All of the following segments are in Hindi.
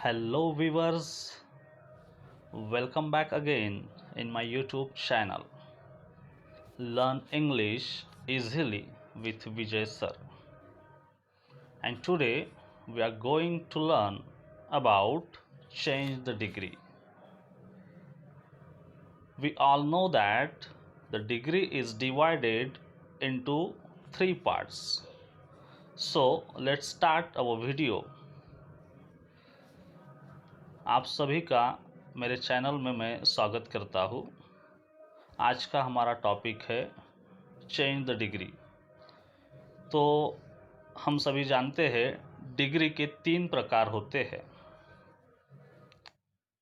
Hello viewers, welcome back again in my YouTube channel. Learn English easily with Vijay sir. And today we are going to learn about change the degree. We all know that the degree is divided into three parts. So let's start our video. आप सभी का मेरे चैनल में मैं स्वागत करता हूँ। आज का हमारा टॉपिक है चेंज द डिग्री। तो हम सभी जानते हैं डिग्री के तीन प्रकार होते हैं।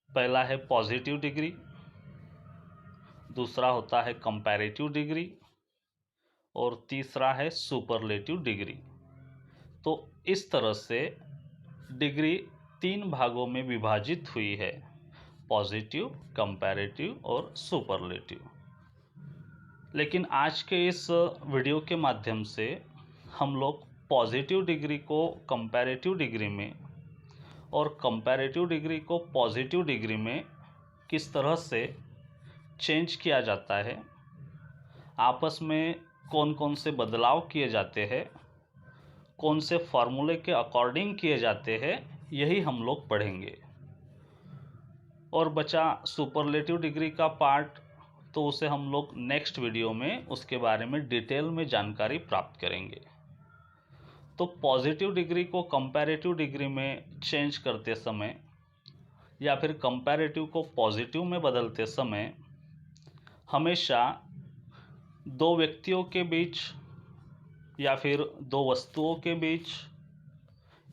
पहला है पॉजिटिव डिग्री, दूसरा होता है कंपैरेटिव डिग्री और तीसरा है सुपरलेटिव डिग्री। तो इस तरह से डिग्री तीन भागों में विभाजित हुई है, पॉजिटिव, कंपैरेटिव और सुपरलेटिव। लेकिन आज के इस वीडियो के माध्यम से हम लोग पॉजिटिव डिग्री को कंपैरेटिव डिग्री में और कंपैरेटिव डिग्री को पॉजिटिव डिग्री में किस तरह से चेंज किया जाता है, आपस में कौन कौन से बदलाव किए जाते हैं, कौन से फार्मूले के अकॉर्डिंग किए जाते हैं, यही हम लोग पढ़ेंगे। और बचा सुपरलेटिव डिग्री का पार्ट, तो उसे हम लोग नेक्स्ट वीडियो में उसके बारे में डिटेल में जानकारी प्राप्त करेंगे। तो पॉजिटिव डिग्री को कंपैरेटिव डिग्री में चेंज करते समय या फिर कंपैरेटिव को पॉजिटिव में बदलते समय हमेशा दो व्यक्तियों के बीच या फिर दो वस्तुओं के बीच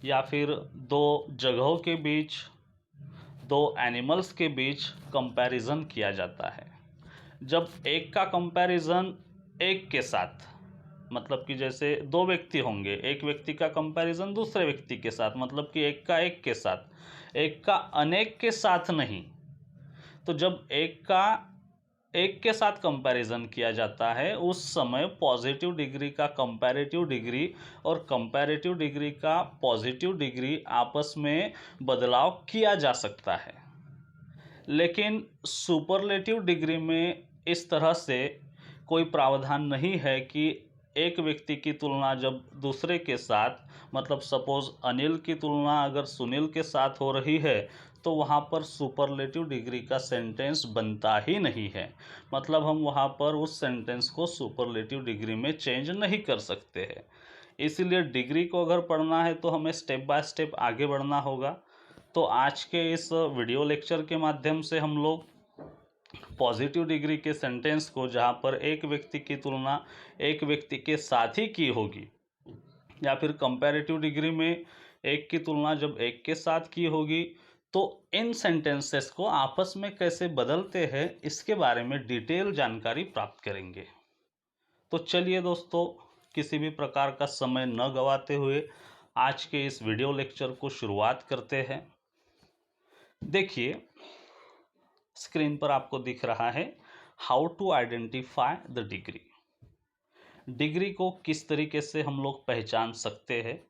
या फिर दो जगहों के बीच, दो एनिमल्स के बीच कंपैरिजन किया जाता है। जब एक का कंपैरिजन एक के साथ, मतलब कि जैसे दो व्यक्ति होंगे, एक व्यक्ति का कंपैरिजन दूसरे व्यक्ति के साथ, मतलब कि एक का एक के साथ, एक का अनेक के साथ नहीं। तो जब एक का एक के साथ कंपैरिजन किया जाता है उस समय पॉजिटिव डिग्री का कंपैरेटिव डिग्री और कंपैरेटिव डिग्री का पॉजिटिव डिग्री आपस में बदलाव किया जा सकता है। लेकिन सुपरलेटिव डिग्री में इस तरह से कोई प्रावधान नहीं है कि एक व्यक्ति की तुलना जब दूसरे के साथ, मतलब सपोज अनिल की तुलना अगर सुनील के साथ हो रही है तो वहाँ पर सुपरलेटिव डिग्री का सेंटेंस बनता ही नहीं है। मतलब हम वहाँ पर उस सेंटेंस को सुपरलेटिव डिग्री में चेंज नहीं कर सकते हैं। इसीलिए डिग्री को अगर पढ़ना है तो हमें स्टेप बाय स्टेप आगे बढ़ना होगा। तो आज के इस वीडियो लेक्चर के माध्यम से हम लोग पॉजिटिव डिग्री के सेंटेंस को, जहाँ पर एक व्यक्ति की तुलना एक व्यक्ति के साथ ही की होगी, या फिर कंपैरेटिव डिग्री में एक की तुलना जब एक के साथ की होगी, तो इन सेंटेंसेस को आपस में कैसे बदलते हैं इसके बारे में डिटेल जानकारी प्राप्त करेंगे। तो चलिए दोस्तों, किसी भी प्रकार का समय न गवाते हुए आज के इस वीडियो लेक्चर को शुरुआत करते हैं। देखिए, स्क्रीन पर आपको दिख रहा है how to identify the degree. Degree को किस तरीके से हम लोग पहचान सकते हैं,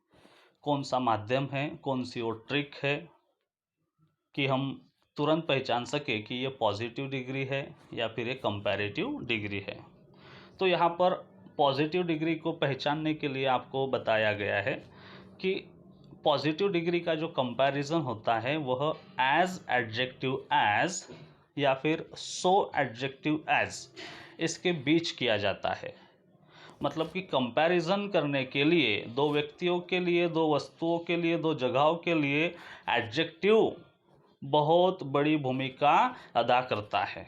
कौन सा माध्यम है, कौन सी वो ट्रिक है कि हम तुरंत पहचान सके कि ये पॉजिटिव डिग्री है या फिर ये कंपैरेटिव डिग्री है। तो यहाँ पर पॉजिटिव डिग्री को पहचानने के लिए आपको बताया गया है कि पॉजिटिव डिग्री का जो कंपैरिजन होता है वह एज एडजेक्टिव एज या फिर सो एडजेक्टिव एज, इसके बीच किया जाता है। मतलब कि कंपैरिजन करने के लिए दो व्यक्तियों के लिए, दो वस्तुओं के लिए, दो जगहों के लिए एडजेक्टिव बहुत बड़ी भूमिका अदा करता है।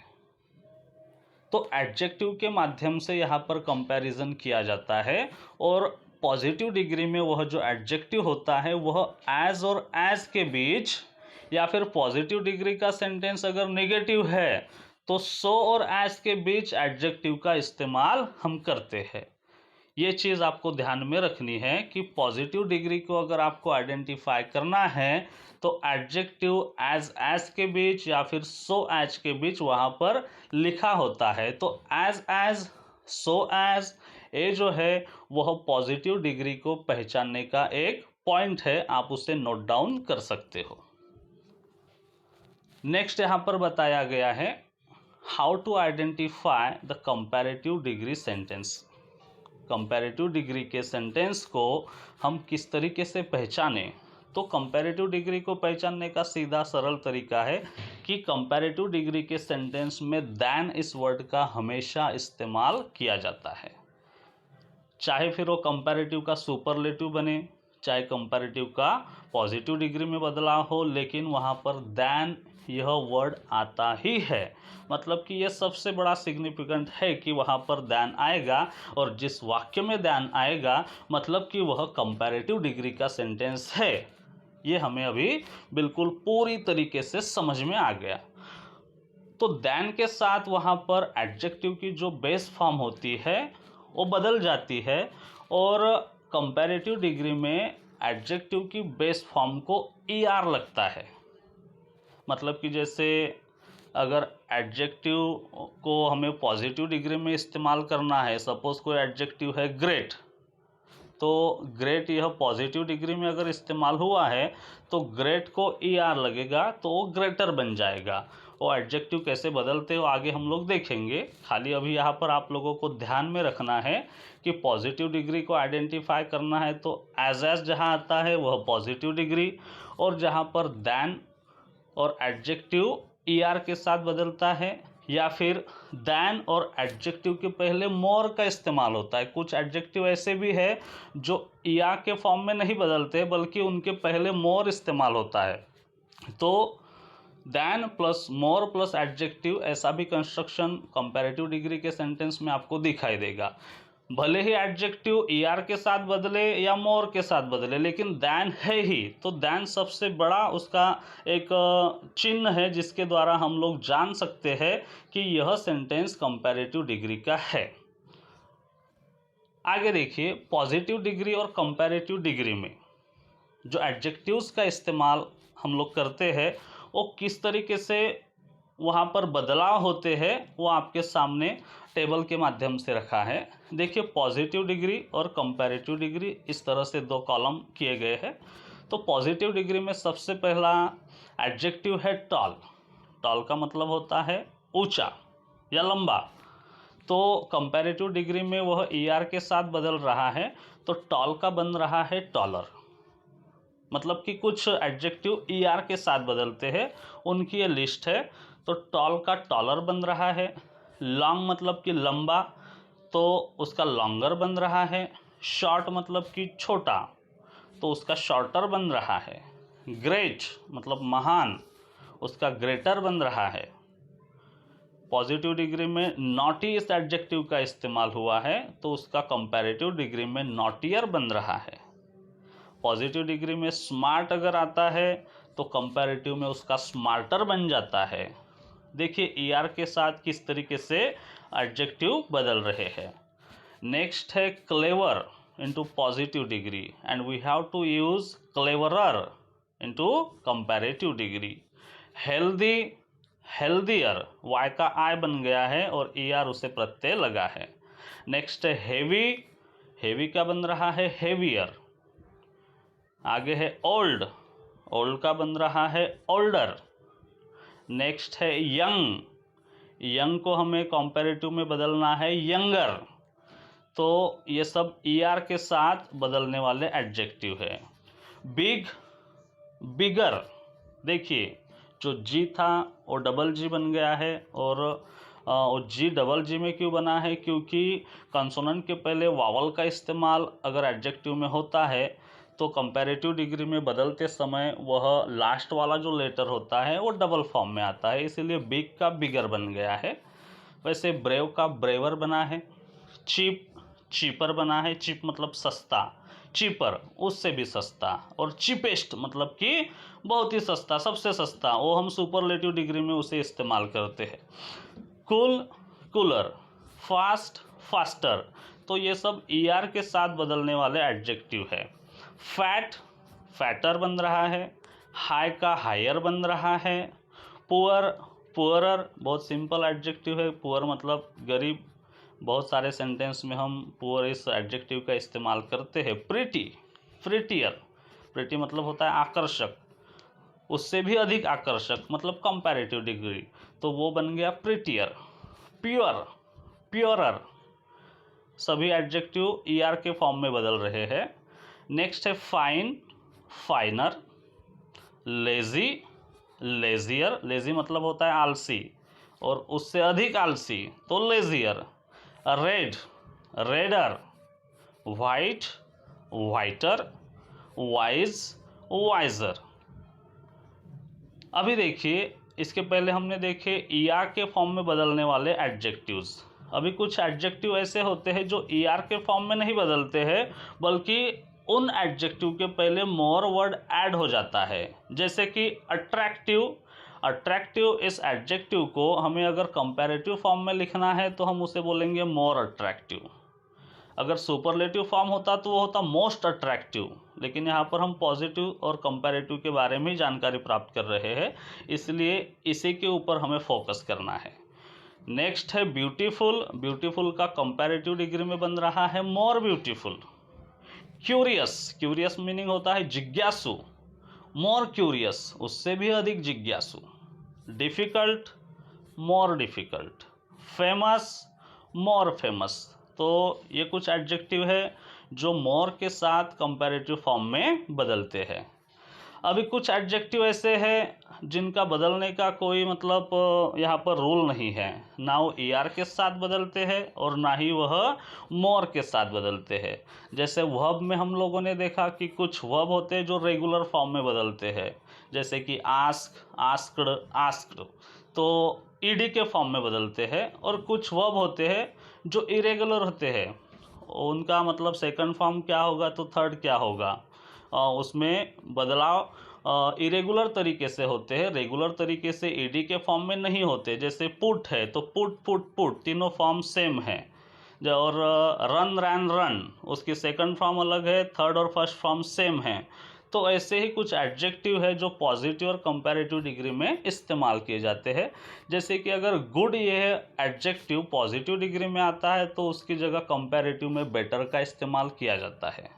तो एडजेक्टिव के माध्यम से यहाँ पर कंपैरिजन किया जाता है और पॉजिटिव डिग्री में वह जो एडजेक्टिव होता है वह एज और एज के बीच, या फिर पॉजिटिव डिग्री का सेंटेंस अगर नेगेटिव है तो सो और एज के बीच एडजेक्टिव का इस्तेमाल हम करते हैं। ये चीज़ आपको ध्यान में रखनी है कि पॉजिटिव डिग्री को अगर आपको आइडेंटिफाई करना है तो एडजेक्टिव एज के बीच या फिर सो एज के बीच वहाँ पर लिखा होता है। तो एज सो एज, ये जो है वह पॉजिटिव डिग्री को पहचानने का एक पॉइंट है, आप उसे नोट डाउन कर सकते हो। नेक्स्ट यहाँ पर बताया गया है how to identify the comparative degree sentence. Comparative degree के सेंटेंस को हम किस तरीके से पहचानें। तो कंपैरेटिव डिग्री को पहचानने का सीधा सरल तरीका है कि कंपैरेटिव डिग्री के सेंटेंस में दैन इस वर्ड का हमेशा इस्तेमाल किया जाता है, चाहे फिर वो कंपैरेटिव का सुपरलेटिव बने, चाहे कंपैरेटिव का पॉजिटिव डिग्री में बदलाव हो, लेकिन वहाँ पर दैन यह वर्ड आता ही है। मतलब कि यह सबसे बड़ा सिग्निफिकेंट है कि वहाँ पर दैन आएगा, और जिस वाक्य में दैन आएगा मतलब कि वह कंपैरेटिव डिग्री का सेंटेंस है। ये हमें अभी बिल्कुल पूरी तरीके से समझ में आ गया। तो दैन के साथ वहाँ पर एडजेक्टिव की जो बेस फॉर्म होती है वो बदल जाती है, और कंपैरेटिव डिग्री में एडजेक्टिव की बेस फॉर्म को ER लगता है। मतलब कि जैसे अगर एडजेक्टिव को हमें पॉजिटिव डिग्री में इस्तेमाल करना है, सपोज कोई एडजेक्टिव है ग्रेट, तो ग्रेट यह पॉजिटिव डिग्री में अगर इस्तेमाल हुआ है तो ग्रेट को ER लगेगा तो वो ग्रेटर बन जाएगा। वो एडजेक्टिव कैसे बदलते हो आगे हम लोग देखेंगे। खाली अभी यहाँ पर आप लोगों को ध्यान में रखना है कि पॉजिटिव डिग्री को आइडेंटिफाई करना है तो एज जहाँ आता है वह पॉजिटिव डिग्री, और जहाँ पर दैन और एडजेक्टिव ER के साथ बदलता है, या फिर दैन और एडजेक्टिव के पहले मोर का इस्तेमाल होता है। कुछ एडजेक्टिव ऐसे भी है जो ER के फॉर्म में नहीं बदलते बल्कि उनके पहले मोर इस्तेमाल होता है। तो than plus more plus adjective, ऐसा भी कंस्ट्रक्शन कंपैरेटिव डिग्री के सेंटेंस में आपको दिखाई देगा। भले ही एडजेक्टिव ER के साथ बदले या मोर के साथ बदले, लेकिन दैन है ही। तो दैन सबसे बड़ा उसका एक चिन्ह है जिसके द्वारा हम लोग जान सकते हैं कि यह सेंटेंस कंपैरेटिव डिग्री का है। आगे देखिए, पॉजिटिव डिग्री और कंपैरेटिव डिग्री में जो एडजेक्टिव्स का इस्तेमाल हम लोग करते हैं वो किस तरीके से वहाँ पर बदलाव होते हैं वो आपके सामने टेबल के माध्यम से रखा है। देखिए, पॉजिटिव डिग्री और कंपैरेटिव डिग्री इस तरह से दो कॉलम किए गए हैं। तो पॉजिटिव डिग्री में सबसे पहला एडजेक्टिव है टॉल। टॉल का मतलब होता है ऊंचा या लंबा। तो कंपैरेटिव डिग्री में वह ER के साथ बदल रहा है, तो टॉल का बन रहा है टॉलर। मतलब कि कुछ एडजेक्टिव ER के साथ बदलते हैं, उनकी ये लिस्ट है। तो टॉल का टॉलर बन रहा है। लॉन्ग मतलब कि लंबा, तो उसका लॉन्गर बन रहा है। शॉर्ट मतलब कि छोटा, तो उसका शॉर्टर बन रहा है। ग्रेट मतलब महान, उसका ग्रेटर बन रहा है। पॉजिटिव डिग्री में नॉटी इस एडजेक्टिव का इस्तेमाल हुआ है, तो उसका कंपैरेटिव डिग्री में नॉटियर बन रहा है। पॉजिटिव डिग्री में स्मार्ट अगर आता है तो कंपैरेटिव में उसका स्मार्टर बन जाता है। देखिए ER के साथ किस तरीके से एडजेक्टिव बदल रहे हैं। नेक्स्ट है clever into positive degree, and we have to use cleverer into comparative degree. Healthy, healthier, Y का I बन गया है और ER उसे प्रत्यय लगा है। नेक्स्ट है हेवी, हेवी का बन रहा है हेवियर। आगे है ओल्ड, ओल्ड का बन रहा है ओल्डर। नेक्स्ट है यंग, यंग को हमें कंपैरेटिव में बदलना है यंगर। तो ये सब ER के साथ बदलने वाले एडजेक्टिव है। बिग, बिगर, देखिए जो G था वो डबल G बन गया है, और वो G डबल G में क्यों बना है, क्योंकि कंसोनेंट के पहले वावल का इस्तेमाल अगर एडजेक्टिव में होता है तो कंपैरेटिव डिग्री में बदलते समय वह लास्ट वाला जो लेटर होता है वो डबल फॉर्म में आता है, इसीलिए बिग का बिगर बन गया है। वैसे ब्रेव का ब्रेवर बना है। चीप, चीपर बना है। चीप मतलब सस्ता, चीपर उससे भी सस्ता। और चीपेस्ट मतलब कि बहुत ही सस्ता, सबसे सस्ता, वो हम सुपरलेटिव डिग्री में उसे इस्तेमाल करते हैं। Cool, cooler. फास्ट, फास्टर, तो ये सब ER के साथ बदलने वाले एडजेक्टिव है। फैट, फैटर बन रहा है। हाई का हायर बन रहा है। पुअर, पुअरर, बहुत सिंपल एडजेक्टिव है। पुअर मतलब गरीब, बहुत सारे सेंटेंस में हम पुअर इस एडजेक्टिव का इस्तेमाल करते हैं। प्रिटी, प्रिटियर, प्रिटी मतलब होता है आकर्षक। उससे भी अधिक आकर्षक मतलब कंपैरेटिव डिग्री, तो वो बन गया प्रिटियर, प्योर, प्योरर, सभी एडजेक्टिव ईआर के फॉर्म में बदल रहे हैं। नेक्स्ट है fine, finer, lazy, lazier, lazy मतलब होता है आलसी और उससे अधिक आलसी तो lazier, red, redder, white, whiter, wise, wiser. अभी देखिए इसके पहले हमने देखे ईआर के फॉर्म में बदलने वाले एडजेक्टिव्स। अभी कुछ एडजेक्टिव ऐसे होते हैं जो ईआर के फॉर्म में नहीं बदलते हैं, बल्कि उन एडजेक्टिव के पहले मोर वर्ड ऐड हो जाता है। जैसे कि अट्रैक्टिव, अट्रैक्टिव इस एडजेक्टिव को हमें अगर कंपैरेटिव फॉर्म में लिखना है तो हम उसे बोलेंगे मोर अट्रैक्टिव। अगर सुपरलेटिव फॉर्म होता तो वो होता मोस्ट अट्रैक्टिव, लेकिन यहाँ पर हम पॉजिटिव और कंपैरेटिव के बारे में जानकारी प्राप्त कर रहे हैं, इसलिए इसी के ऊपर हमें फोकस करना है। नेक्स्ट है ब्यूटीफुल, ब्यूटीफुल का कंपैरेटिव डिग्री में बन रहा है more beautiful. Curious, curious meaning होता है जिज्ञासु, मोर क्यूरियस उससे भी अधिक जिज्ञासु। Difficult, more difficult. Famous, more famous. तो ये कुछ एडजेक्टिव है जो मोर के साथ कंपैरेटिव फॉर्म में बदलते हैं। अभी कुछ एडजेक्टिव ऐसे हैं जिनका बदलने का कोई मतलब यहाँ पर रूल नहीं है, ना वो ईआर के साथ बदलते हैं और ना ही वह मोर के साथ बदलते हैं। जैसे वर्ब में हम लोगों ने देखा कि कुछ वर्ब होते हैं जो रेगुलर फॉर्म में बदलते हैं, जैसे कि आस्क, आस्क्ड, आस्क्ड, तो ईडी के फॉर्म में बदलते हैं। और कुछ वर्ब होते हैं जो इरेगुलर होते हैं, उनका मतलब सेकंड फॉर्म क्या होगा तो थर्ड क्या होगा, उसमें बदलाव इरेगुलर तरीके से होते हैं, रेगुलर तरीके से ईडी के फॉर्म में नहीं होते। जैसे पुट है तो पुट, पुट, पुट तीनों फॉर्म सेम है। और रन, रैन, रन उसकी सेकंड फॉर्म अलग है, थर्ड और फर्स्ट फॉर्म सेम है। तो ऐसे ही कुछ एडजेक्टिव है जो पॉजिटिव और कंपैरेटिव डिग्री में इस्तेमाल किए जाते हैं। जैसे कि अगर गुड ये एडजेक्टिव पॉजिटिव डिग्री में आता है तो उसकी जगह कंपैरेटिव में बेटर का इस्तेमाल किया जाता है।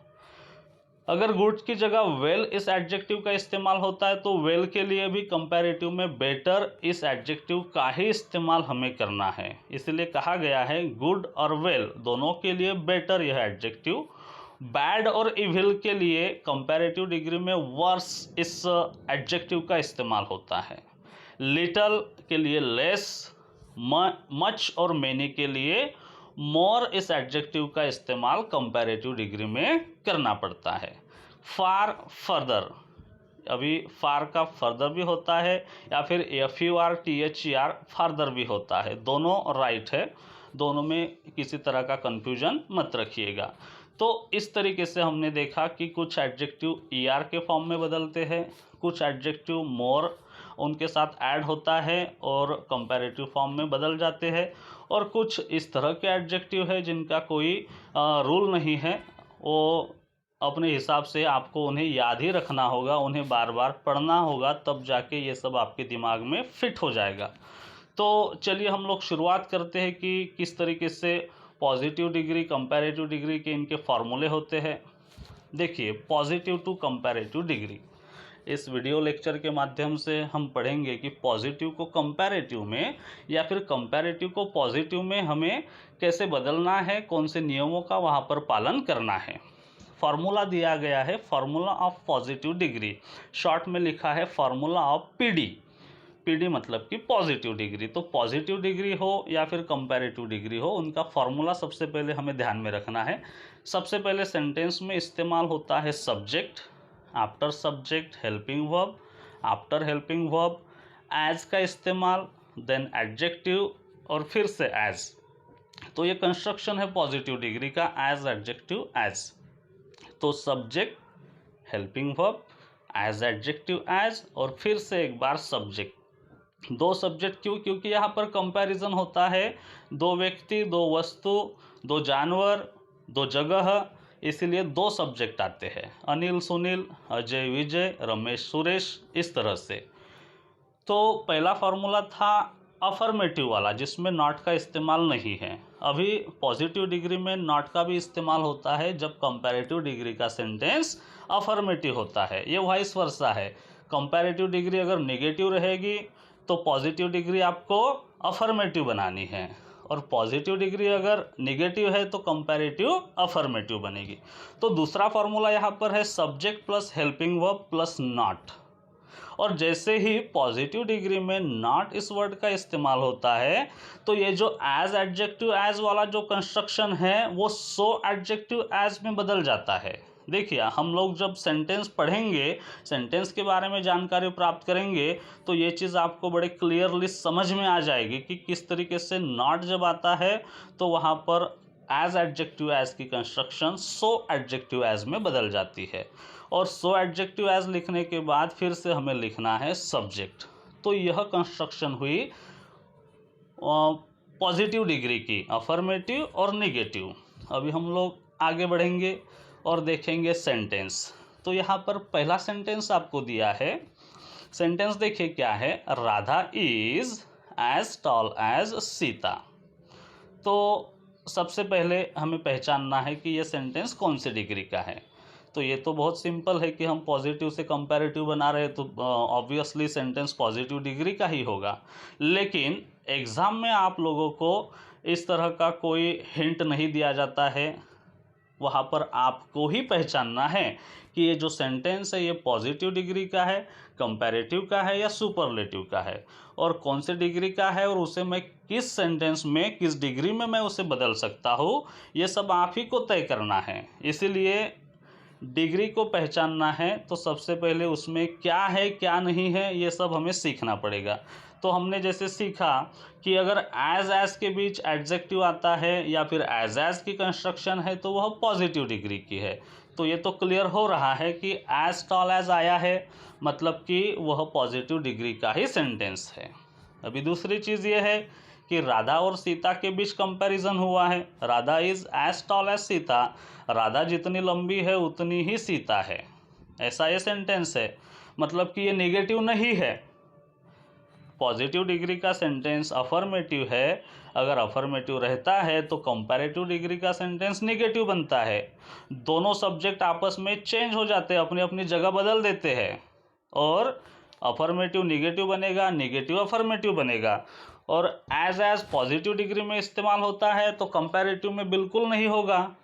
अगर गुड की जगह वेल इस एडजेक्टिव का इस्तेमाल होता है तो वेल के लिए भी कंपैरेटिव में बेटर इस एडजेक्टिव का ही इस्तेमाल हमें करना है। इसलिए कहा गया है गुड और वेल दोनों के लिए बेटर यह एडजेक्टिव। बैड और इविल के लिए कंपैरेटिव डिग्री में वर्स इस एडजेक्टिव का इस्तेमाल होता है। लिटल के लिए लेस, मच और मेनी के लिए मोर इस एडजेक्टिव का इस्तेमाल कंपैरेटिव डिग्री में करना पड़ता है। फार, फर्दर, अभी फार का फर्दर भी होता है या फिर FUR, फर्दर भी होता है, दोनों राइट है, दोनों में किसी तरह का कंफ्यूजन मत रखिएगा। तो इस तरीके से हमने देखा कि कुछ एडजेक्टिव ER के फॉर्म में बदलते हैं, कुछ एडजेक्टिव मोर उनके साथ ऐड होता है और कंपैरेटिव फॉर्म में बदल जाते हैं, और कुछ इस तरह के एडजेक्टिव है जिनका कोई रूल नहीं है, वो अपने हिसाब से आपको उन्हें याद ही रखना होगा, उन्हें बार बार पढ़ना होगा, तब जाके ये सब आपके दिमाग में फिट हो जाएगा। तो चलिए हम लोग शुरुआत करते हैं कि किस तरीके से पॉजिटिव डिग्री, कंपैरेटिव डिग्री के इनके फॉर्मूले होते हैं। देखिए पॉजिटिव टू कंपैरेटिव डिग्री, इस वीडियो लेक्चर के माध्यम से हम पढ़ेंगे कि पॉजिटिव को कंपैरेटिव में या फिर कंपैरेटिव को पॉजिटिव में हमें कैसे बदलना है, कौन से नियमों का वहाँ पर पालन करना है। फार्मूला दिया गया है, formula of positive degree, short में लिखा है फार्मूला ऑफ PD। PD मतलब कि पॉजिटिव डिग्री। तो पॉजिटिव डिग्री हो या फिर कंपैरेटिव डिग्री हो, उनका फार्मूला सबसे पहले हमें ध्यान में रखना है। सबसे पहले सेंटेंस में इस्तेमाल होता है subject, after subject helping verb, after helping verb as का इस्तेमाल, देन एडजेक्टिव और फिर से एज। तो ये कंस्ट्रक्शन है पॉजिटिव डिग्री का, एज, एडजेक्टिव, एज। तो subject, helping verb, as, adjective, as और फिर से एक बार सब्जेक्ट। दो सब्जेक्ट क्यों? क्योंकि यहाँ पर कंपैरिजन होता है, दो व्यक्ति, दो वस्तु, दो जानवर, दो जगह, इसीलिए दो सब्जेक्ट आते हैं, अनिल सुनील, अजय विजय, रमेश सुरेश, इस तरह से। तो पहला फार्मूला था अफर्मेटिव वाला जिसमें नॉट का इस्तेमाल नहीं है। अभी पॉजिटिव डिग्री में नॉट का भी इस्तेमाल होता है जब कंपैरेटिव डिग्री का सेंटेंस अफर्मेटिव होता है, ये वाइस वर्सा है। कंपैरेटिव डिग्री अगर नेगेटिव रहेगी तो पॉजिटिव डिग्री आपको अफर्मेटिव बनानी है, और पॉजिटिव डिग्री अगर नेगेटिव है तो कंपैरेटिव अफर्मेटिव बनेगी। तो दूसरा फॉर्मूला यहाँ पर है subject plus helping verb plus not. और जैसे ही पॉजिटिव डिग्री में नॉट इस वर्ड का इस्तेमाल होता है तो ये जो एज एडजेक्टिव एज वाला जो कंस्ट्रक्शन है वो सो एडजेक्टिव एज में बदल जाता है। देखिए, हम लोग जब सेंटेंस पढ़ेंगे, सेंटेंस के बारे में जानकारी प्राप्त करेंगे तो ये चीज़ आपको बड़े क्लियरली समझ में आ जाएगी कि किस तरीके से नॉट जब आता है तो वहाँ पर एज एडजेक्टिव एज की कंस्ट्रक्शन सो एडजेक्टिव एज में बदल जाती है। और सो एडजेक्टिव एज लिखने के बाद फिर से हमें लिखना है सब्जेक्ट। तो यह कंस्ट्रक्शन हुई पॉजिटिव डिग्री की, अफर्मेटिव और नेगेटिव। अभी हम लोग आगे बढ़ेंगे और देखेंगे सेंटेंस। तो यहाँ पर पहला सेंटेंस आपको दिया है। सेंटेंस देखिए क्या है, Radha is as tall as Sita. तो सबसे पहले हमें पहचानना है कि यह सेंटेंस कौन सी डिग्री का है। तो ये तो बहुत सिंपल है कि हम पॉजिटिव से कंपैरेटिव बना रहे हैं तो ऑब्वियसली सेंटेंस पॉजिटिव डिग्री का ही होगा। लेकिन एग्ज़ाम में आप लोगों को इस तरह का कोई हिंट नहीं दिया जाता है, वहाँ पर आपको ही पहचानना है कि ये जो सेंटेंस है ये पॉजिटिव डिग्री का है, कंपैरेटिव का है या सुपरलेटिव का है, और कौन से डिग्री का है और उसे मैं किस सेंटेंस में किस डिग्री में मैं उसे बदल सकता हूँ, ये सब आप ही को तय करना है। इसीलिए डिग्री को पहचानना है तो सबसे पहले उसमें क्या है क्या नहीं है ये सब हमें सीखना पड़ेगा। तो हमने जैसे सीखा कि अगर एज के बीच एडजेक्टिव आता है या फिर एज की कंस्ट्रक्शन है तो वह पॉजिटिव डिग्री की है। तो ये तो क्लियर हो रहा है कि एज टॉल एज आया है मतलब कि वह पॉजिटिव डिग्री का ही सेंटेंस है। अभी दूसरी चीज़ ये है कि राधा और सीता के बीच कंपैरिजन हुआ है। Radha is as tall as Sita, Radha जितनी लंबी है उतनी ही सीता है, ऐसा ये सेंटेंस है। मतलब कि ये नेगेटिव नहीं है। पॉजिटिव डिग्री का सेंटेंस अफर्मेटिव है, अगर अफर्मेटिव रहता है तो कंपैरेटिव डिग्री का सेंटेंस नेगेटिव बनता है। दोनों सब्जेक्ट आपस में चेंज हो जाते हैं, अपनी अपनी जगह बदल देते हैं, और अफर्मेटिव नेगेटिव बनेगा, नेगेटिव अफर्मेटिव बनेगा। और एज पॉजिटिव डिग्री में इस्तेमाल होता है तो कंपैरेटिव में बिल्कुल नहीं होगा।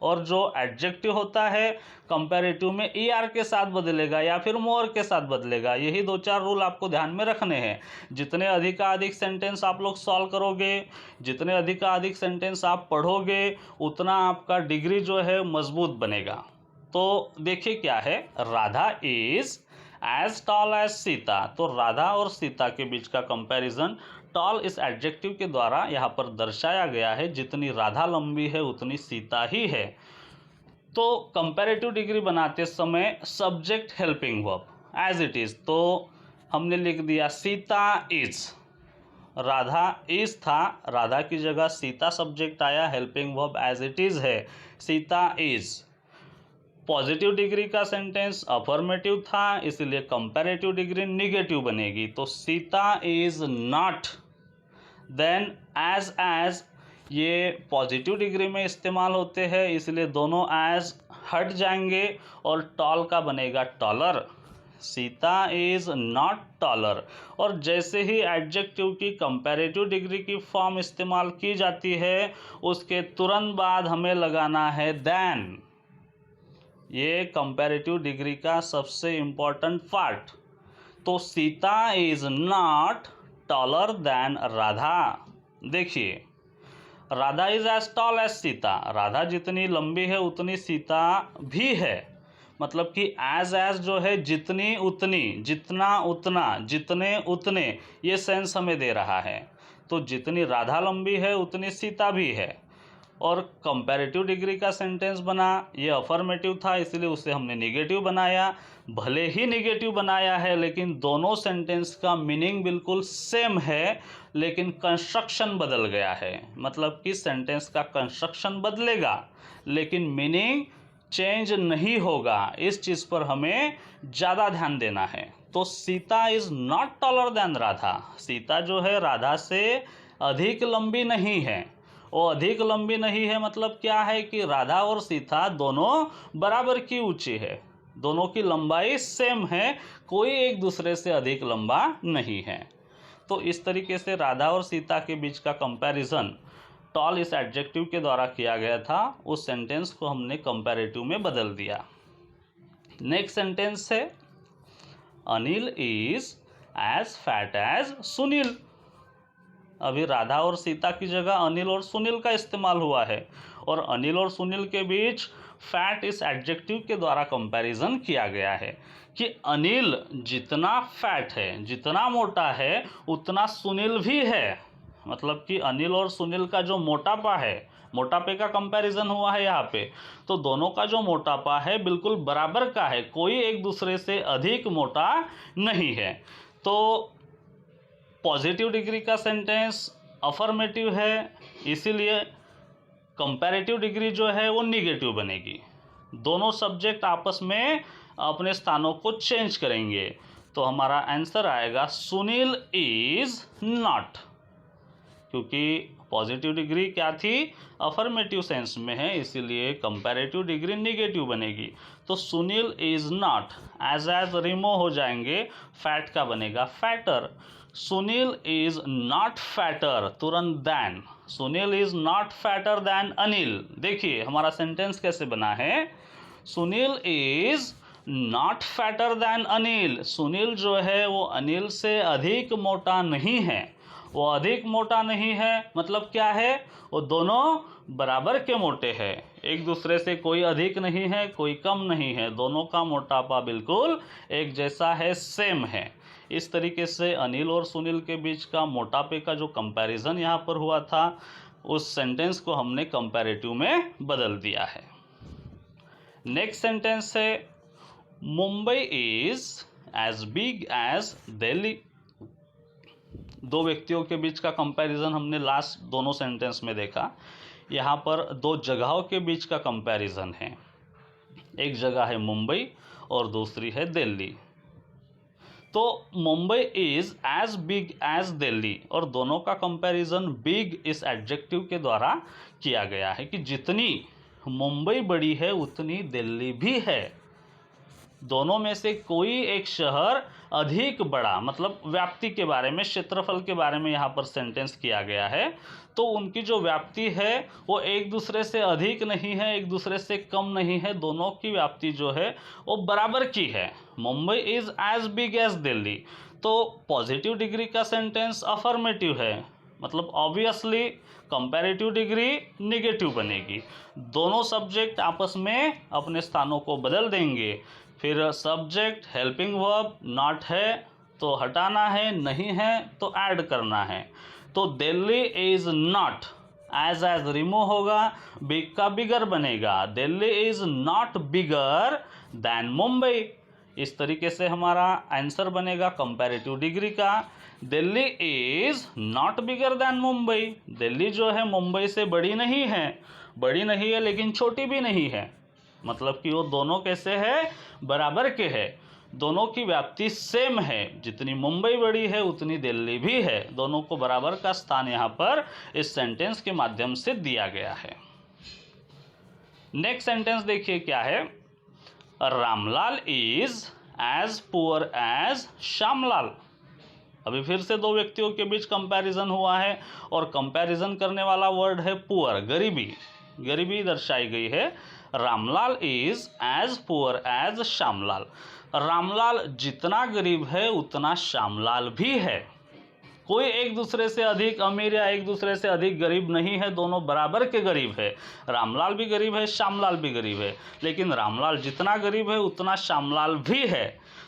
और जो एडजेक्टिव होता है कंपैरेटिव में ER के साथ बदलेगा या फिर मोर के साथ बदलेगा। यही 2-4 रूल आपको ध्यान में रखने हैं। जितने अधिकाधिक सेंटेंस आप लोग सॉल्व करोगे, जितने अधिकाधिक सेंटेंस आप पढ़ोगे, उतना आपका डिग्री जो है मजबूत बनेगा। तो देखिए क्या है, Radha is as tall as Sita. तो राधा और सीता के बीच का कंपैरिजन टॉल इस एडजेक्टिव के द्वारा यहाँ पर दर्शाया गया है। जितनी राधा लंबी है उतनी सीता ही है। तो कंपैरेटिव डिग्री बनाते समय subject helping verb as it is, तो हमने लिख दिया सीता इज। राधा इज था, राधा की जगह सीता सब्जेक्ट आया, helping verb as it is है, सीता इज। पॉजिटिव डिग्री का सेंटेंस अफर्मेटिव था, इसलिए कंपैरेटिव डिग्री निगेटिव बनेगी। तो Sita is not. Then as ये पॉजिटिव डिग्री में इस्तेमाल होते हैं, इसलिए दोनों एज हट जाएंगे और टॉल का बनेगा taller. Sita is not taller. और जैसे ही एडजेक्टिव की कंपैरेटिव डिग्री की फॉर्म इस्तेमाल की जाती है उसके तुरंत बाद हमें लगाना है देन। ये कंपैरेटिव डिग्री का सबसे इम्पॉर्टेंट पार्ट। तो Sita is not taller than Radha. देखिए, Radha is as tall as Sita, Radha जितनी लंबी है उतनी सीता भी है। मतलब कि एज जो है जितनी उतनी, जितना उतना, जितने उतने, ये सेंस हमें दे रहा है। तो जितनी राधा लंबी है उतनी सीता भी है। और कंपैरेटिव डिग्री का सेंटेंस बना, ये अफर्मेटिव था इसलिए उसे हमने नेगेटिव बनाया। भले ही नेगेटिव बनाया है लेकिन दोनों सेंटेंस का मीनिंग बिल्कुल सेम है, लेकिन कंस्ट्रक्शन बदल गया है। मतलब कि सेंटेंस का कंस्ट्रक्शन बदलेगा लेकिन मीनिंग चेंज नहीं होगा। इस चीज़ पर हमें ज़्यादा ध्यान देना है। तो Sita is not taller than Radha. Sita जो है राधा से अधिक लंबी नहीं है। वो अधिक लंबी नहीं है मतलब क्या है कि राधा और सीता दोनों बराबर की ऊंची है। दोनों की लंबाई सेम है, कोई एक दूसरे से अधिक लंबा नहीं है। तो इस तरीके से राधा और सीता के बीच का कंपैरिजन टॉल इस एडजेक्टिव के द्वारा किया गया था। उस सेंटेंस को हमने कंपैरेटिव में बदल दिया। नेक्स्ट सेंटेंस है Anil is as fat as Sunil. अभी राधा और सीता की जगह अनिल और सुनील का इस्तेमाल हुआ है और अनिल और सुनील के बीच फैट इस एडजेक्टिव के द्वारा कंपैरिजन किया गया है कि अनिल जितना फैट है, जितना मोटा है, उतना सुनील भी है। मतलब कि अनिल और सुनील का जो मोटापा है, मोटापे का कंपैरिजन हुआ है यहाँ पे, तो दोनों का जो मोटापा है बिल्कुल बराबर का है, कोई एक दूसरे से अधिक मोटा नहीं है। तो पॉजिटिव डिग्री का सेंटेंस अफर्मेटिव है, इसीलिए कंपैरेटिव डिग्री जो है वो निगेटिव बनेगी। दोनों सब्जेक्ट आपस में अपने स्थानों को चेंज करेंगे, तो हमारा आंसर आएगा सुनील इज नॉट, क्योंकि पॉजिटिव डिग्री क्या थी, अफर्मेटिव सेंस में है, इसीलिए कंपैरेटिव डिग्री निगेटिव बनेगी। तो Sunil is not as remove हो जाएंगे, फैट का बनेगा fatter. Sunil is not fatter तुरंत than, Sunil is not fatter than Anil. देखिए हमारा सेंटेंस कैसे बना है, Sunil is not fatter than Anil. Sunil जो है वो अनिल से अधिक मोटा नहीं है, वो अधिक मोटा नहीं है मतलब क्या है, वो दोनों बराबर के मोटे हैं, एक दूसरे से कोई अधिक नहीं है, कोई कम नहीं है, दोनों का मोटापा बिल्कुल एक जैसा है, सेम है। इस तरीके से अनिल और सुनील के बीच का मोटापे का जो कंपैरिजन यहाँ पर हुआ था, उस सेंटेंस को हमने कंपैरेटिव में बदल दिया है। नेक्स्ट सेंटेंस है Mumbai is as big as Delhi. दो व्यक्तियों के बीच का कंपैरिजन हमने लास्ट दोनों सेंटेंस में देखा। यहाँ पर दो जगहों के बीच का कंपैरिजन है, एक जगह है मुंबई और दूसरी है दिल्ली। तो Mumbai is as big as Delhi, और दोनों का कंपैरिजन बिग इस एडजेक्टिव के द्वारा किया गया है कि जितनी मुंबई बड़ी है उतनी दिल्ली भी है। दोनों में से कोई एक शहर अधिक बड़ा, मतलब व्याप्ति के बारे में, क्षेत्रफल के बारे में यहाँ पर सेंटेंस किया गया है, तो उनकी जो व्याप्ति है वो एक दूसरे से अधिक नहीं है, एक दूसरे से कम नहीं है, दोनों की व्याप्ति जो है वो बराबर की है। Mumbai is as big as Delhi, तो पॉजिटिव डिग्री का सेंटेंस अफर्मेटिव है, मतलब ऑब्वियसली कंपैरेटिव डिग्री निगेटिव बनेगी। दोनों सब्जेक्ट आपस में अपने स्थानों को बदल देंगे। फिर सब्जेक्ट हेल्पिंग वर्ब नॉट है तो हटाना है, नहीं है तो ऐड करना है। तो Delhi is not as remove होगा, बिग का बिगर बनेगा, Delhi is not bigger than Mumbai. इस तरीके से हमारा आंसर बनेगा कंपैरेटिव डिग्री का, Delhi is not bigger than Mumbai. Delhi जो है मुंबई से बड़ी नहीं है लेकिन छोटी भी नहीं है, मतलब कि वो दोनों कैसे है, बराबर के है, दोनों की व्याप्ति सेम है, जितनी मुंबई बड़ी है उतनी दिल्ली भी है, दोनों को बराबर का स्थान यहाँ पर इस सेंटेंस के माध्यम से दिया गया है। नेक्स्ट सेंटेंस देखिए क्या है, Ramlal is as poor as Shyamlal. अभी फिर से दो व्यक्तियों के बीच कंपैरिजन हुआ है और कंपैरिजन करने वाला वर्ड है पुअर, गरीबी दर्शाई गई है। Ramlal is as poor as Shyamlal, Ramlal जितना गरीब है उतना श्यामलाल भी है, कोई एक दूसरे से अधिक अमीर या एक दूसरे से अधिक गरीब नहीं है, दोनों बराबर के गरीब है। रामलाल भी गरीब है, श्यामलाल भी गरीब है, लेकिन रामलाल जितना गरीब है उतना श्यामलाल भी है।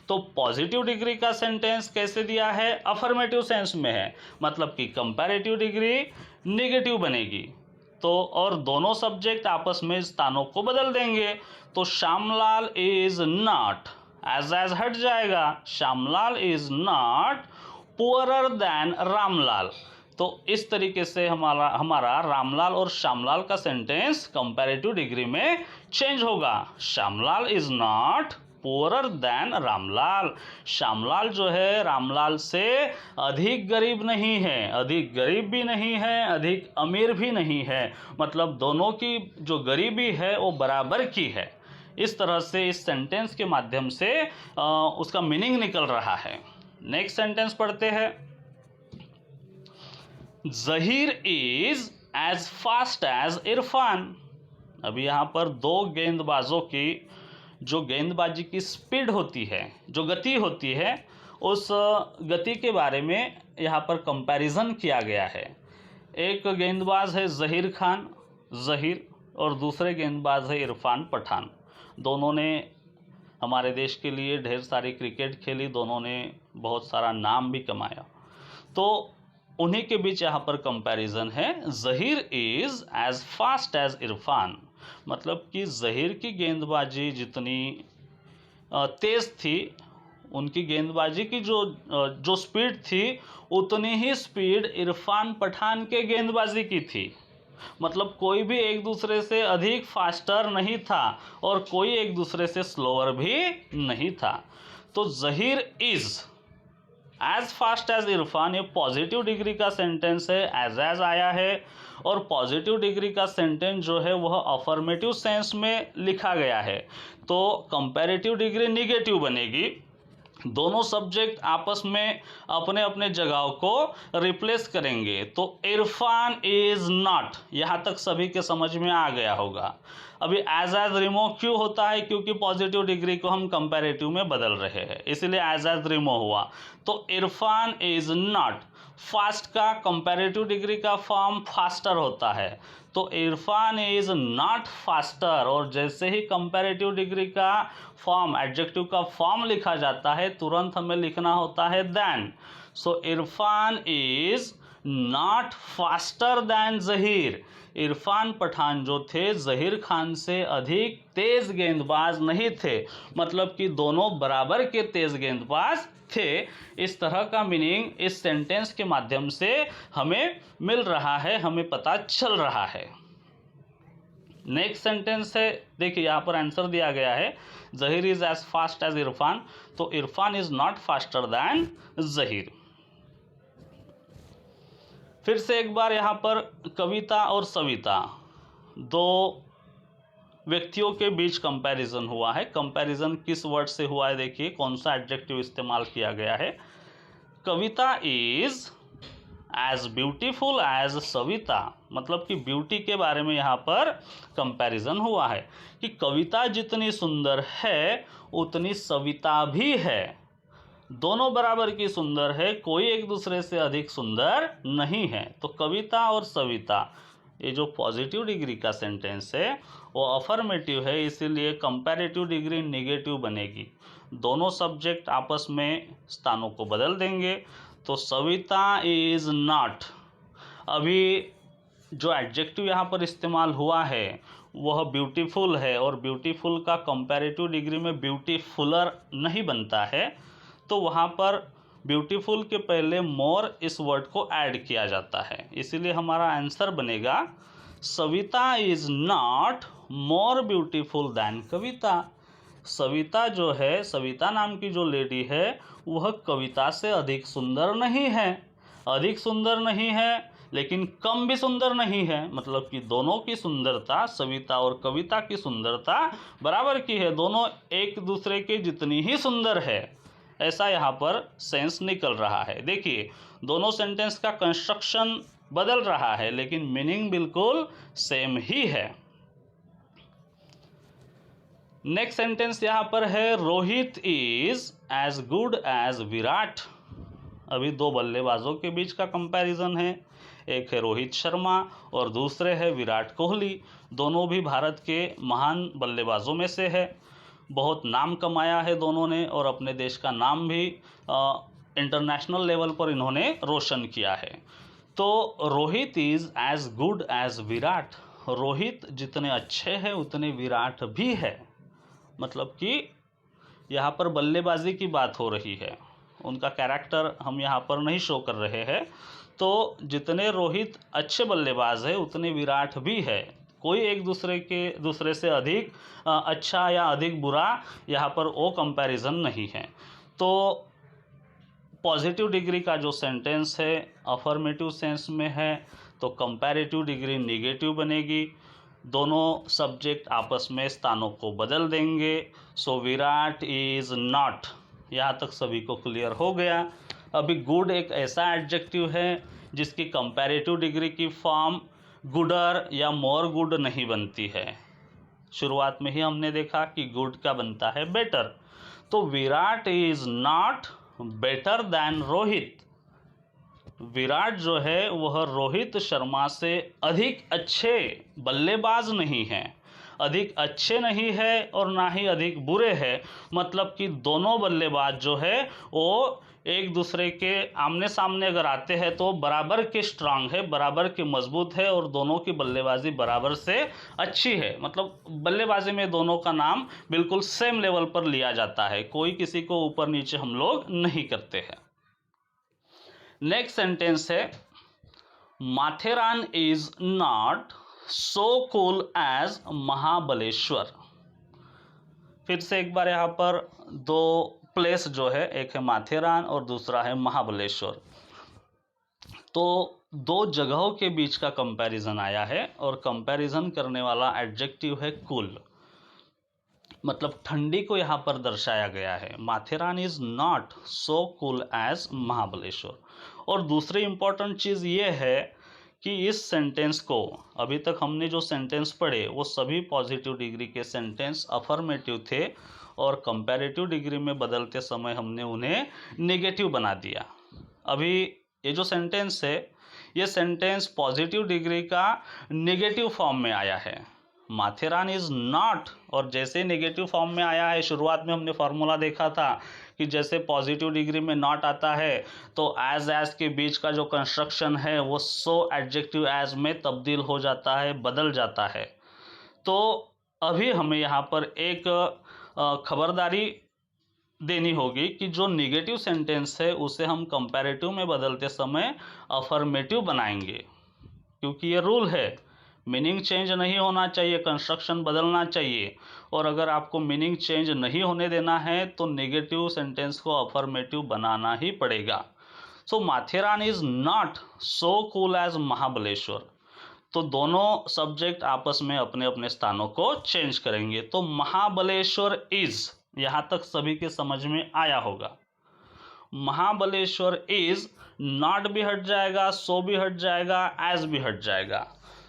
तो पॉजिटिव डिग्री का सेंटेंस कैसे दिया है, अफर्मेटिव सेंस में है, मतलब कि कंपैरेटिव डिग्री नेगेटिव बनेगी। तो और दोनों सब्जेक्ट आपस में स्थानों को बदल देंगे, तो श्यामलाल इज नॉट एज हट जाएगा, Shyamlal is not poorer than Ramlal. तो इस तरीके से हमारा रामलाल और श्यामलाल का सेंटेंस कंपैरेटिव डिग्री में चेंज होगा। Shyamlal is not poorer than Ramlal, Shyamlal जो है रामलाल से अधिक गरीब नहीं है, अधिक गरीब भी नहीं है, अधिक अमीर भी नहीं है, मतलब दोनों की जो गरीबी है वो बराबर की है। इस तरह से इस सेंटेंस के माध्यम से उसका मीनिंग निकल रहा है। नेक्स्ट सेंटेंस पढ़ते हैं। Zaheer is as fast as Irfan. अभी यहाँ पर दो गेंदबाजों की जो गेंदबाजी की स्पीड होती है, जो गति होती है, उस गति के बारे में यहाँ पर कंपैरिजन किया गया है। एक गेंदबाज है ज़हीर खान, ज़हीर, और दूसरे गेंदबाज है इरफान पठान। दोनों ने हमारे देश के लिए ढेर सारी क्रिकेट खेली, दोनों ने बहुत सारा नाम भी कमाया। तो उन्हीं के बीच यहाँ पर कंपैरिजन है। Zaheer is as fast as Irfan, मतलब कि ज़हीर की गेंदबाजी जितनी तेज़ थी, उनकी गेंदबाजी की जो स्पीड थी, उतनी ही स्पीड इरफान पठान के गेंदबाजी की थी। मतलब कोई भी एक दूसरे से अधिक फास्टर नहीं था और कोई एक दूसरे से स्लोअर भी नहीं था। तो Zaheer is as fast as Irfan, ये पॉजिटिव डिग्री का सेंटेंस है, एज आया है, और पॉजिटिव डिग्री का सेंटेंस जो है वह अफर्मेटिव सेंस में लिखा गया है। तो कंपैरेटिव डिग्री निगेटिव बनेगी। दोनों सब्जेक्ट आपस में अपने अपने जगह को रिप्लेस करेंगे। तो इरफान इज नॉट, यहाँ तक सभी के समझ में आ गया होगा। अभी एज रिमूव क्यों होता है? क्योंकि पॉजिटिव डिग्री को हम कंपैरेटिव में बदल रहे हैं, इसलिए एज रिमूव हुआ। तो इरफान इज नॉट, फास्ट का कंपैरेटिव डिग्री का फॉर्म फास्टर होता है, तो इरफान इज नॉट फास्टर। और जैसे ही कंपैरेटिव डिग्री का फॉर्म, एडजेक्टिव का फॉर्म लिखा जाता है, तुरंत हमें लिखना होता है than. So Irfan is not faster than Zaheer. Irfan Pathan जो थे ज़हीर खान से अधिक तेज़ गेंदबाज नहीं थे, मतलब कि दोनों बराबर के तेज़ गेंदबाज थे। इस तरह का मीनिंग इस सेंटेंस के माध्यम से हमें मिल रहा है, हमें पता चल रहा है। नेक्स्ट सेंटेंस है, देखिए यहाँ पर आंसर दिया गया है Zaheer is as fast as Irfan, तो Irfan is not faster than Zaheer. फिर से एक बार यहाँ पर कविता और सविता, दो व्यक्तियों के बीच कंपैरिजन हुआ है। कंपैरिजन किस वर्ड से हुआ है? देखिए कौन सा एडजेक्टिव इस्तेमाल किया गया है। Kavita is as beautiful as Savita, मतलब कि ब्यूटी के बारे में यहाँ पर कंपैरिजन हुआ है कि कविता जितनी सुंदर है उतनी सविता भी है। दोनों बराबर की सुंदर है, कोई एक दूसरे से अधिक सुंदर नहीं है। तो कविता और सविता, ये जो पॉजिटिव डिग्री का सेंटेंस है वो अफर्मेटिव है, इसीलिए कंपैरेटिव डिग्री नेगेटिव बनेगी। दोनों सब्जेक्ट आपस में स्थानों को बदल देंगे। तो सविता इज नॉट, अभी जो एडजेक्टिव यहाँ पर इस्तेमाल हुआ है वह ब्यूटीफुल है, और ब्यूटीफुल का कंपैरेटिव डिग्री में ब्यूटीफुलर नहीं बनता है, तो वहाँ पर ब्यूटीफुल के पहले मोर इस वर्ड को ऐड किया जाता है। इसीलिए हमारा आंसर बनेगा Savita is not more beautiful than Kavita. Savita जो है, सविता नाम की जो लेडी है, वह कविता से अधिक सुंदर नहीं है। अधिक सुंदर नहीं है लेकिन कम भी सुंदर नहीं है, मतलब कि दोनों की सुंदरता, सविता और कविता की सुंदरता बराबर की है, दोनों एक दूसरे के जितनी ही सुंदर है, ऐसा यहाँ पर सेंस निकल रहा है। देखिए दोनों सेंटेंस का कंस्ट्रक्शन बदल रहा है लेकिन मीनिंग बिल्कुल सेम ही है। नेक्स्ट सेंटेंस यहाँ पर है Rohit is as good as Virat. अभी दो बल्लेबाजों के बीच का कंपैरिजन है, एक है रोहित शर्मा और दूसरे है विराट कोहली। दोनों भी भारत के महान बल्लेबाजों में से है, बहुत नाम कमाया है दोनों ने और अपने देश का नाम भी इंटरनेशनल लेवल पर इन्होंने रोशन किया है। तो Rohit is as good as Virat, Rohit जितने अच्छे हैं उतने विराट भी है, मतलब कि यहाँ पर बल्लेबाजी की बात हो रही है, उनका कैरेक्टर हम यहाँ पर नहीं शो कर रहे हैं। तो जितने रोहित अच्छे बल्लेबाज हैं उतने विराट भी है, कोई एक दूसरे से अधिक अच्छा या अधिक बुरा यहाँ पर वो कंपैरिजन नहीं है। तो पॉजिटिव डिग्री का जो सेंटेंस है अफर्मेटिव सेंस में है, तो कंपैरेटिव डिग्री नेगेटिव बनेगी। दोनों सब्जेक्ट आपस में स्थानों को बदल देंगे। सो विराट इज नॉट, यहाँ तक सभी को क्लियर हो गया। अभी गुड एक ऐसा एडजेक्टिव है जिसकी कंपैरेटिव डिग्री की फॉर्म गुडर या मोर गुड नहीं बनती है। शुरुआत में ही हमने देखा कि गुड का बनता है बेटर। तो Virat is not better than Rohit. Virat जो है वह रोहित शर्मा से अधिक अच्छे बल्लेबाज नहीं हैं, अधिक अच्छे नहीं है और ना ही अधिक बुरे हैं। मतलब कि दोनों बल्लेबाज जो है वो एक दूसरे के आमने सामने अगर आते हैं तो बराबर के स्ट्रांग है, बराबर के मजबूत है और दोनों की बल्लेबाजी बराबर से अच्छी है। मतलब बल्लेबाजी में दोनों का नाम बिल्कुल सेम लेवल पर लिया जाता है, कोई किसी को ऊपर नीचे हम लोग नहीं करते हैं। नेक्स्ट सेंटेंस है Matheran is not so cool as Mahabaleshwar. फिर से एक बार यहाँ पर दो प्लेस जो है, एक है माथेरान और दूसरा है महाबलेश्वर। तो दो जगहों के बीच का कंपैरिजन आया है और कंपैरिजन करने वाला एडजेक्टिव है कूल, मतलब ठंडी को यहाँ पर दर्शाया गया है। Matheran is not so cool as Mahabaleshwar. और दूसरी इंपॉर्टेंट चीज़ ये है कि इस सेंटेंस को, अभी तक हमने जो सेंटेंस पढ़े वो सभी पॉजिटिव डिग्री के सेंटेंस अफर्मेटिव थे और कंपैरेटिव डिग्री में बदलते समय हमने उन्हें नेगेटिव बना दिया। अभी ये जो सेंटेंस है ये सेंटेंस पॉजिटिव डिग्री का नेगेटिव फॉर्म में आया है। माथेरान इज नॉट, और जैसे नेगेटिव फॉर्म में आया है, शुरुआत में हमने फार्मूला देखा था कि जैसे पॉजिटिव डिग्री में नॉट आता है तो एज के बीच का जो कंस्ट्रक्शन है वो सो एडजेक्टिव एज में तब्दील हो जाता है, बदल जाता है। तो अभी हमें यहाँ पर एक खबरदारी देनी होगी कि जो नेगेटिव सेंटेंस है उसे हम कंपैरेटिव में बदलते समय अफर्मेटिव बनाएंगे, क्योंकि ये रूल है, मीनिंग चेंज नहीं होना चाहिए, कंस्ट्रक्शन बदलना चाहिए। और अगर आपको मीनिंग चेंज नहीं होने देना है तो नेगेटिव सेंटेंस को अफर्मेटिव बनाना ही पड़ेगा। So Matheran is not so cool as Mahabaleshwar. तो दोनों सब्जेक्ट आपस में अपने अपने स्थानों को चेंज करेंगे। तो महाबलेश्वर इज, यहाँ तक सभी के समझ में आया होगा। महाबलेश्वर इज नॉट भी हट जाएगा, सो भी हट जाएगा, एज भी हट जाएगा।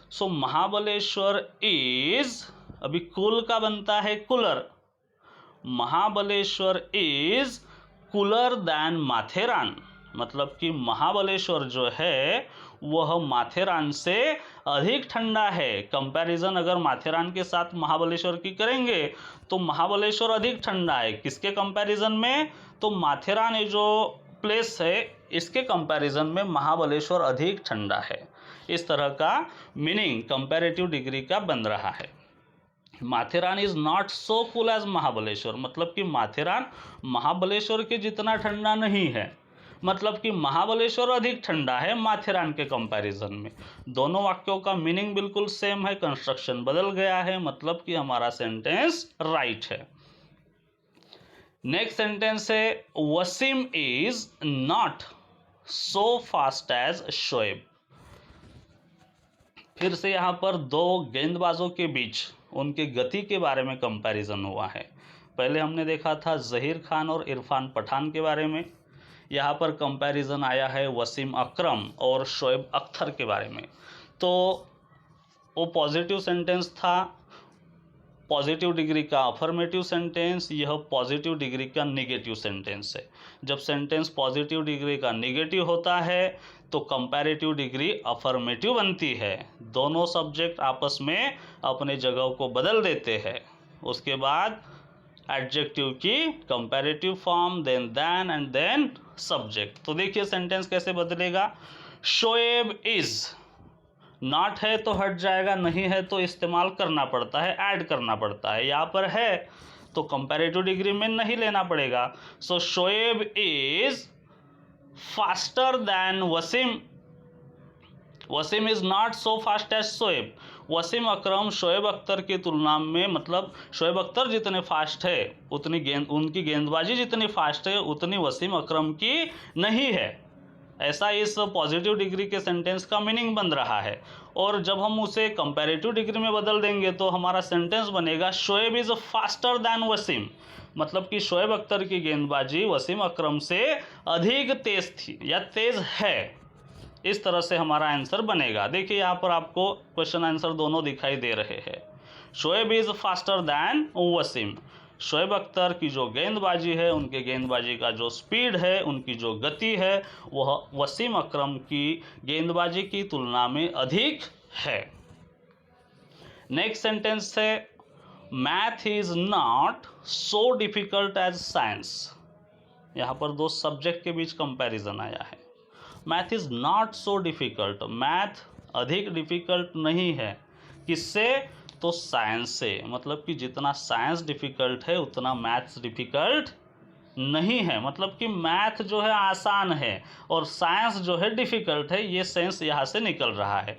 सो महाबलेश्वर इज, अभी कूल का बनता है cooler. Mahabaleshwar is cooler than Matheran, मतलब कि महाबलेश्वर जो है वह माथेरान से अधिक ठंडा है। कंपैरिजन अगर माथेरान के साथ महाबलेश्वर की करेंगे तो महाबलेश्वर अधिक ठंडा है। किसके कंपैरिजन में? तो माथेरान ये जो प्लेस है इसके कंपैरिजन में महाबलेश्वर अधिक ठंडा है। इस तरह का मीनिंग कंपैरेटिव डिग्री का बन रहा है। Matheran is not so cool as Mahabaleshwar, मतलब कि माथेरान महाबलेश्वर के जितना ठंडा नहीं है, मतलब कि महाबलेश्वर अधिक ठंडा है माथेरान के कंपैरिजन में। दोनों वाक्यों का मीनिंग बिल्कुल सेम है, कंस्ट्रक्शन बदल गया है, मतलब कि हमारा सेंटेंस राइट है। नेक्स्ट सेंटेंस है Wasim is not so fast as Shoaib. फिर से यहाँ पर दो गेंदबाजों के बीच उनकी गति के बारे में कंपैरिजन हुआ है। पहले हमने देखा था ज़हीर खान और इरफान पठान के बारे में, यहाँ पर कंपैरिजन आया है वसीम अकरम और शोएब अख्तर के बारे में। तो वो पॉजिटिव सेंटेंस था, पॉजिटिव डिग्री का अफर्मेटिव सेंटेंस, यह पॉजिटिव डिग्री का नेगेटिव सेंटेंस है। जब सेंटेंस पॉजिटिव डिग्री का नेगेटिव होता है तो कंपैरेटिव डिग्री अफर्मेटिव बनती है। दोनों सब्जेक्ट आपस में अपने जगह को बदल देते हैं। उसके बाद एडजेक्टिव की comparative form, than and then subject. तो देखिए सेंटेंस कैसे बदलेगा। शोएब इज, नॉट है तो हट जाएगा, नहीं है तो इस्तेमाल करना पड़ता है, ऐड करना पड़ता है। यहाँ पर है तो कंपैरेटिव डिग्री में नहीं लेना पड़ेगा। So Shoaib is faster than Wasim, Wasim is not so fast as Shoaib. Wasim Akram Shoaib Akhtar की तुलना में, मतलब शोएब अख्तर जितने फास्ट है उतनी उनकी गेंदबाजी जितनी फास्ट है उतनी वसीम अकरम की नहीं है। ऐसा इस पॉजिटिव डिग्री के सेंटेंस का मीनिंग बन रहा है। और जब हम उसे कंपैरेटिव डिग्री में बदल देंगे तो हमारा सेंटेंस बनेगा Shoaib is faster than Wasim, मतलब कि शोएब अख्तर की गेंदबाजी वसीम अकरम से अधिक तेज थी या तेज है। इस तरह से हमारा आंसर बनेगा। देखिए यहाँ पर आपको क्वेश्चन आंसर दोनों दिखाई दे रहे हैं। Shoaib is faster than Wasim, Shoaib Akhtar की जो गेंदबाजी है, उनके गेंदबाजी का जो स्पीड है, उनकी जो गति है, वह वसीम अकरम की गेंदबाजी की तुलना में अधिक है। नेक्स्ट सेंटेंस है math is not so difficult as science. यहाँ पर दो सब्जेक्ट के बीच कंपैरिजन आया है। Math is not so difficult, math अधिक डिफिकल्ट नहीं है। किससे? तो साइंस से, मतलब कि जितना साइंस डिफ़िकल्ट है उतना मैथ्स डिफ़िकल्ट नहीं है। मतलब कि मैथ जो है आसान है और साइंस जो है डिफ़िकल्ट है, ये सेंस यहाँ से निकल रहा है।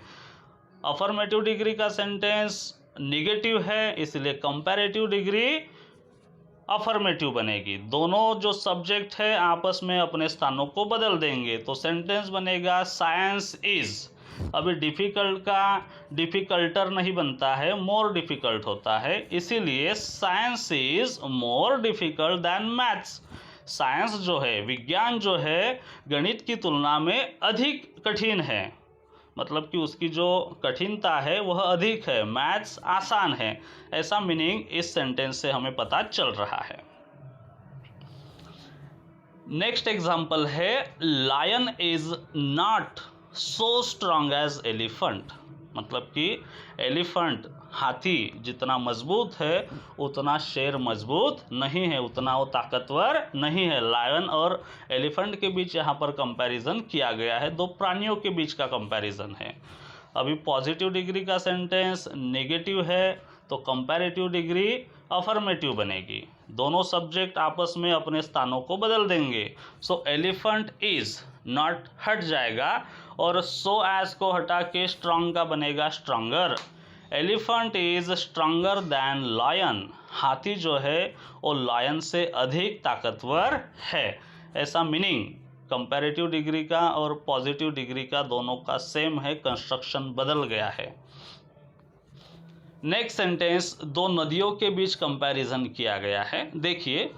अफर्मेटिव डिग्री का सेंटेंस निगेटिव है, इसलिए कंपैरेटिव डिग्री अफर्मेटिव बनेगी। दोनों जो सब्जेक्ट है आपस में अपने स्थानों को बदल देंगे तो सेंटेंस बनेगा साइंस इज़। अभी डिफ़िकल्ट का डिफ़िकल्टर नहीं बनता है, मोर डिफ़िकल्ट होता है, इसीलिए science is more difficult than maths. Science जो है, विज्ञान जो है, गणित की तुलना में अधिक कठिन है, मतलब कि उसकी जो कठिनता है वह अधिक है, मैथ्स आसान है। ऐसा मीनिंग इस सेंटेंस से हमें पता चल रहा है। नेक्स्ट एग्जाम्पल है lion is not so strong as elephant, मतलब कि एलिफेंट हाथी जितना मजबूत है उतना शेर मजबूत नहीं है, उतना वो ताकतवर नहीं है। लायन और एलिफेंट के बीच यहाँ पर कंपैरिजन किया गया है, दो प्राणियों के बीच का कंपैरिजन है। अभी पॉजिटिव डिग्री का सेंटेंस नेगेटिव है तो कंपैरेटिव डिग्री अफर्मेटिव बनेगी। दोनों सब्जेक्ट आपस में अपने स्थानों को बदल देंगे। सो एलिफेंट इज नॉट हट जाएगा और सो एज को हटा के स्ट्रांग का बनेगा stronger. Elephant is stronger than lion, हाथी जो है वो लायन से अधिक ताकतवर है। ऐसा मीनिंग कंपैरेटिव डिग्री का और पॉजिटिव डिग्री का दोनों का सेम है, कंस्ट्रक्शन बदल गया है। नेक्स्ट सेंटेंस दो नदियों के बीच कंपैरिजन किया गया है। देखिए,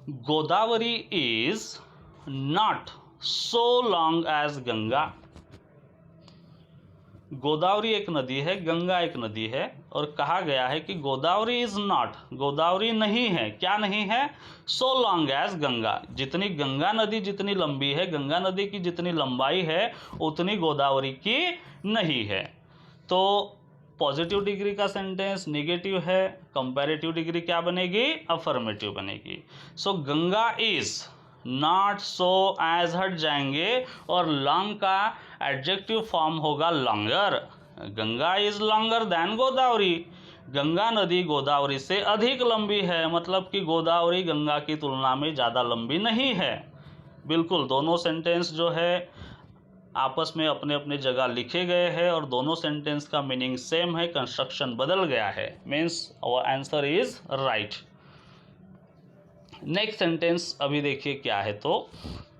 Godavari is not so long as Ganga. Godavari एक नदी है, गंगा एक नदी है, और कहा गया है कि गोदावरी इज नॉट, गोदावरी नहीं है, क्या नहीं है? So long as Ganga. जितनी गंगा नदी जितनी लंबी है, गंगा नदी की जितनी लंबाई है उतनी गोदावरी की नहीं है। तो पॉजिटिव डिग्री का सेंटेंस नेगेटिव है, कंपैरेटिव डिग्री क्या बनेगी? अफर्मेटिव बनेगी। So Ganga is not so as हट जाएंगे और लॉन्ग का एडजेक्टिव फॉर्म होगा longer. Ganga is longer than Godavari, Ganga नदी गोदावरी से अधिक लंबी है, मतलब कि गोदावरी गंगा की तुलना में ज़्यादा लंबी नहीं है। बिल्कुल दोनों सेंटेंस जो है आपस में अपने अपने जगह लिखे गए हैं और दोनों सेंटेंस का मीनिंग सेम है, कंस्ट्रक्शन बदल गया है, means our answer is right. Next sentence अभी देखिए क्या है। तो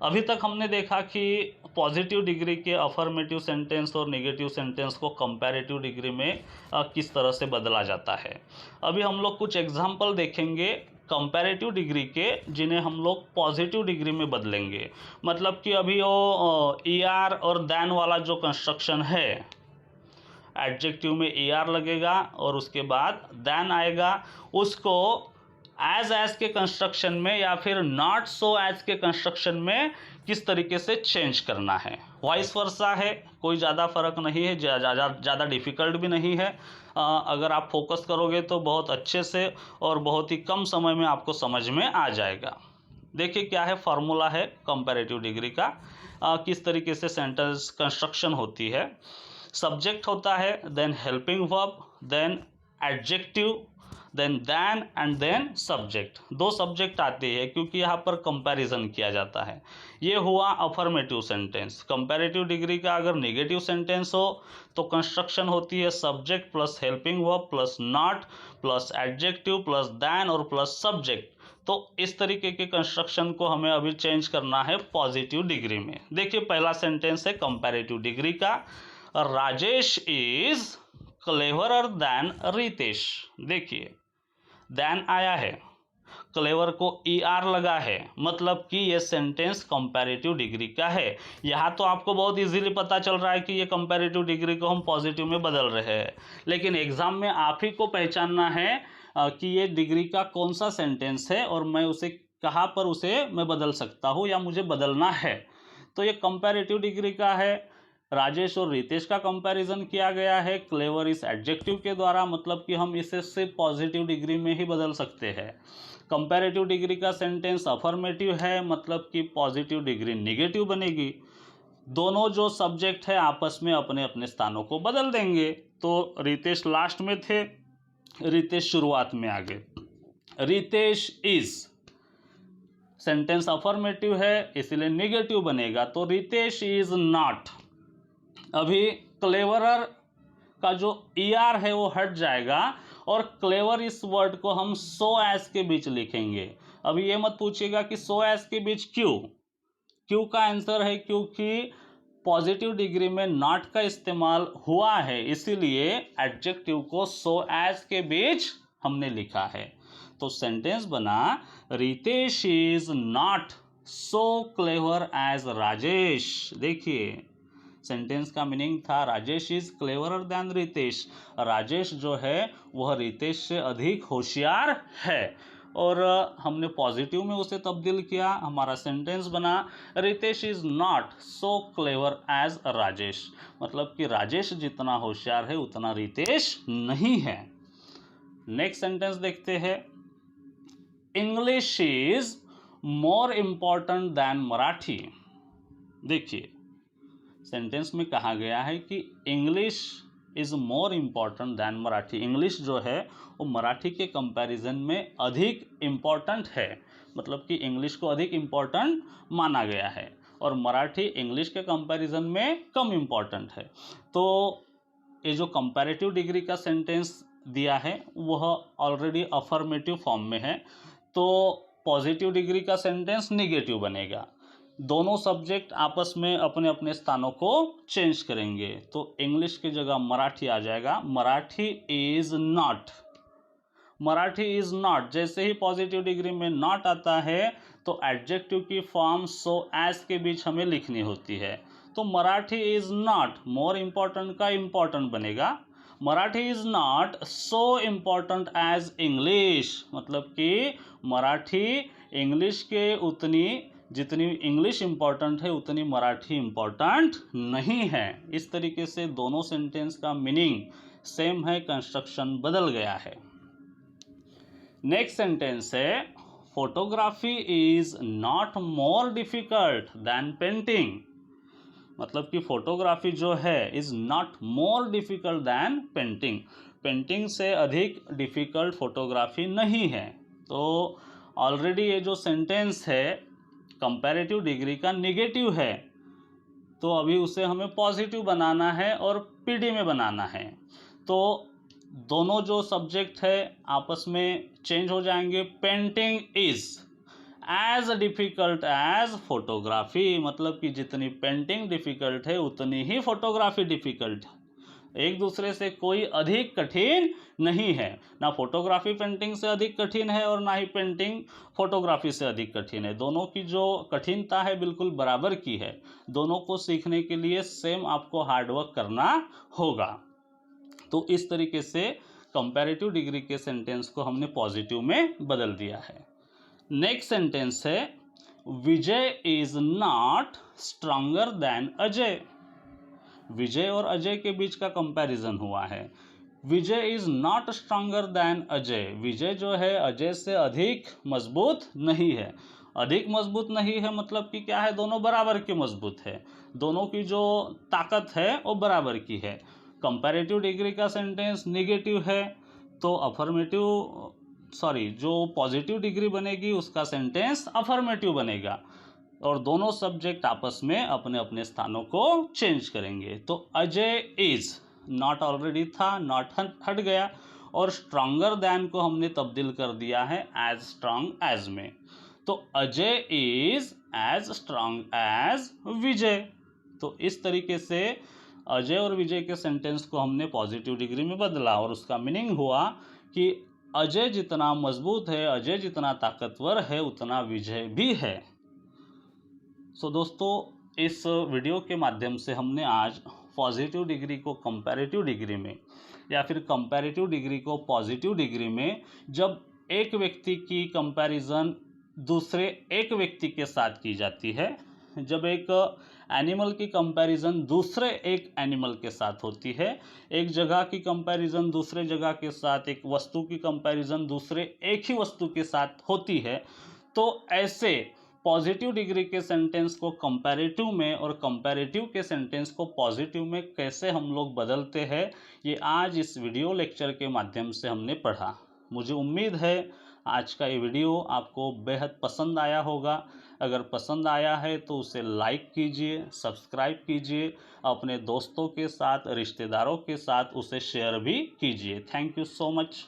अभी तक हमने देखा कि पॉजिटिव डिग्री के अफर्मेटिव सेंटेंस और नेगेटिव सेंटेंस को कंपैरेटिव डिग्री में किस तरह से बदला जाता है। अभी हम लोग कुछ एग्जाम्पल देखेंगे कंपैरेटिव डिग्री के, जिन्हें हम लोग पॉजिटिव डिग्री में बदलेंगे। मतलब कि अभी वो ER और दैन वाला जो कंस्ट्रक्शन है, एडजेक्टिव में ER लगेगा और उसके बाद दैन आएगा, उसको एज के कंस्ट्रक्शन में या फिर नॉट सो एज के कंस्ट्रक्शन में किस तरीके से चेंज करना है। वाइस वर्सा है, कोई ज़्यादा फर्क नहीं है, ज़्यादा डिफ़िकल्ट भी नहीं है। अगर आप फोकस करोगे तो बहुत अच्छे से और बहुत ही कम समय में आपको समझ में आ जाएगा। देखिए क्या है, फार्मूला है कंपैरेटिव डिग्री का, किस तरीके से सेंटेंस कंस्ट्रक्शन होती है। सब्जेक्ट होता है, then helping verb, then adjective, than and then subject. दो सब्जेक्ट आते हैं क्योंकि यहाँ पर कंपैरिजन किया जाता है। ये हुआ अफर्मेटिव सेंटेंस। कंपैरेटिव डिग्री का अगर नेगेटिव सेंटेंस हो तो कंस्ट्रक्शन होती है subject plus helping verb plus not plus adjective plus than और प्लस सब्जेक्ट। तो इस तरीके के कंस्ट्रक्शन को हमें अभी चेंज करना है पॉजिटिव डिग्री में। देखिए पहला सेंटेंस है कंपैरेटिव डिग्री का, Rajesh is cleverer than Ritesh. देखिए देन आया है, क्लेवर को ER लगा है, मतलब कि ये सेंटेंस कंपैरेटिव डिग्री का है। यहाँ तो आपको बहुत इजीली पता चल रहा है कि ये कंपैरेटिव डिग्री को हम पॉजिटिव में बदल रहे हैं, लेकिन एग्जाम में आप ही को पहचानना है कि ये डिग्री का कौन सा सेंटेंस है और मैं उसे कहाँ पर उसे मैं बदल सकता हूँ या मुझे बदलना है। तो ये कंपैरेटिव डिग्री का है। राजेश और रितेश का कंपैरिजन किया गया है क्लेवर इस एडजेक्टिव के द्वारा, मतलब कि हम इसे सिर्फ पॉजिटिव डिग्री में ही बदल सकते हैं। कंपैरेटिव डिग्री का सेंटेंस अफर्मेटिव है, मतलब कि पॉजिटिव डिग्री निगेटिव बनेगी। दोनों जो सब्जेक्ट है आपस में अपने अपने स्थानों को बदल देंगे। तो रितेश लास्ट में थे, रितेश शुरुआत में आ गए। रितेश इज सेंटेंस अफर्मेटिव है इसलिए निगेटिव बनेगा, तो रितेश इज नॉट। अभी क्लेवरर का जो ER है वो हट जाएगा और क्लेवर इस वर्ड को हम सो एज के बीच लिखेंगे। अभी ये मत पूछिएगा कि सो एज के बीच क्यों का आंसर है क्योंकि पॉजिटिव डिग्री में नॉट का इस्तेमाल हुआ है, इसीलिए एडजेक्टिव को सो एज के बीच हमने लिखा है। तो सेंटेंस बना Ritesh is not so clever as Rajesh. देखिए सेंटेंस का मीनिंग था Rajesh is cleverer than Ritesh. Rajesh जो है वह रितेश से अधिक होशियार है, और हमने पॉजिटिव में उसे तब्दील किया। हमारा सेंटेंस बना Ritesh is not so clever as Rajesh, मतलब कि राजेश जितना होशियार है उतना रितेश नहीं है। नेक्स्ट सेंटेंस देखते हैं। English is more important than Marathi. देखिए सेंटेंस में कहा गया है कि English is more important than Marathi. English जो है वो मराठी के कंपैरिजन में अधिक इम्पॉर्टेंट है, मतलब कि इंग्लिश को अधिक इम्पॉर्टेंट माना गया है और मराठी इंग्लिश के कंपैरिजन में कम इम्पॉर्टेंट है। तो ये जो कंपैरेटिव डिग्री का सेंटेंस दिया है वह ऑलरेडी अफर्मेटिव फॉर्म में है, तो पॉजिटिव डिग्री का सेंटेंस निगेटिव बनेगा। दोनों सब्जेक्ट आपस में अपने अपने स्थानों को चेंज करेंगे, तो इंग्लिश की जगह मराठी आ जाएगा। Marathi is not. Marathi is not जैसे ही पॉजिटिव डिग्री में नॉट आता है तो एडजेक्टिव की फॉर्म सो एज के बीच हमें लिखनी होती है। तो Marathi is not more important का इम्पॉर्टेंट बनेगा। Marathi is not so important as English, मतलब कि मराठी इंग्लिश के उतनी जितनी इंग्लिश इम्पॉर्टेंट है उतनी मराठी इम्पॉर्टेंट नहीं है। इस तरीके से दोनों सेंटेंस का मीनिंग सेम है, कंस्ट्रक्शन बदल गया है। नेक्स्ट सेंटेंस है photography is not more difficult than painting, मतलब कि फोटोग्राफी जो है is not more difficult than painting. Painting से अधिक डिफिकल्ट फोटोग्राफी नहीं है। तो ऑलरेडी ये जो सेंटेंस है कंपैरेटिव डिग्री का निगेटिव है, तो अभी उसे हमें पॉजिटिव बनाना है और PD में बनाना है। तो दोनों जो सब्जेक्ट है आपस में चेंज हो जाएंगे। Painting is as difficult as photography, मतलब कि जितनी पेंटिंग डिफिकल्ट है उतनी ही फोटोग्राफी डिफिकल्ट है। एक दूसरे से कोई अधिक कठिन नहीं है, ना फोटोग्राफी पेंटिंग से अधिक कठिन है और ना ही पेंटिंग फोटोग्राफी से अधिक कठिन है। दोनों की जो कठिनता है बिल्कुल बराबर की है। दोनों को सीखने के लिए सेम आपको हार्डवर्क करना होगा। तो इस तरीके से कंपैरेटिव डिग्री के सेंटेंस को हमने पॉजिटिव में बदल दिया है। नेक्स्ट सेंटेंस है Vijay is not stronger than Ajay. Vijay और अजय के बीच का कंपैरिजन हुआ है। Vijay is not stronger than Ajay. Vijay जो है अजय से अधिक मजबूत नहीं है। अधिक मजबूत नहीं है मतलब कि क्या है, दोनों बराबर के मजबूत है। दोनों की जो ताकत है वो बराबर की है। कंपैरेटिव डिग्री का सेंटेंस निगेटिव है, तो जो पॉजिटिव डिग्री बनेगी उसका सेंटेंस अफर्मेटिव बनेगा और दोनों सब्जेक्ट आपस में अपने अपने स्थानों को चेंज करेंगे। तो अजय इज नॉट ऑलरेडी था, नॉट हट गया और स्ट्रॉन्गर दैन को हमने तब्दील कर दिया है एज स्ट्रॉन्ग एज में। तो Ajay is as strong as Vijay. तो इस तरीके से अजय और विजय के सेंटेंस को हमने पॉजिटिव डिग्री में बदला और उसका मीनिंग हुआ कि अजय जितना मजबूत है, अजय जितना ताकतवर है, उतना विजय भी है। सो दोस्तों, इस वीडियो के माध्यम से हमने आज पॉजिटिव डिग्री को कंपैरेटिव डिग्री में या फिर कंपैरेटिव डिग्री को पॉजिटिव डिग्री में, जब एक व्यक्ति की कंपैरिजन दूसरे एक व्यक्ति के साथ की जाती है, जब एक एनिमल की कंपैरिजन दूसरे एक एनिमल के साथ होती है, एक जगह की कंपैरिजन दूसरे जगह के साथ, एक वस्तु की कंपैरिजन दूसरे एक ही वस्तु के साथ होती है, तो ऐसे पॉजिटिव डिग्री के सेंटेंस को कंपैरेटिव में और कंपैरेटिव के सेंटेंस को पॉजिटिव में कैसे हम लोग बदलते हैं, ये आज इस वीडियो लेक्चर के माध्यम से हमने पढ़ा। मुझे उम्मीद है आज का ये वीडियो आपको बेहद पसंद आया होगा। अगर पसंद आया है तो उसे लाइक कीजिए, सब्सक्राइब कीजिए, अपने दोस्तों के साथ, रिश्तेदारों के साथ उसे शेयर भी कीजिए। Thank you so much.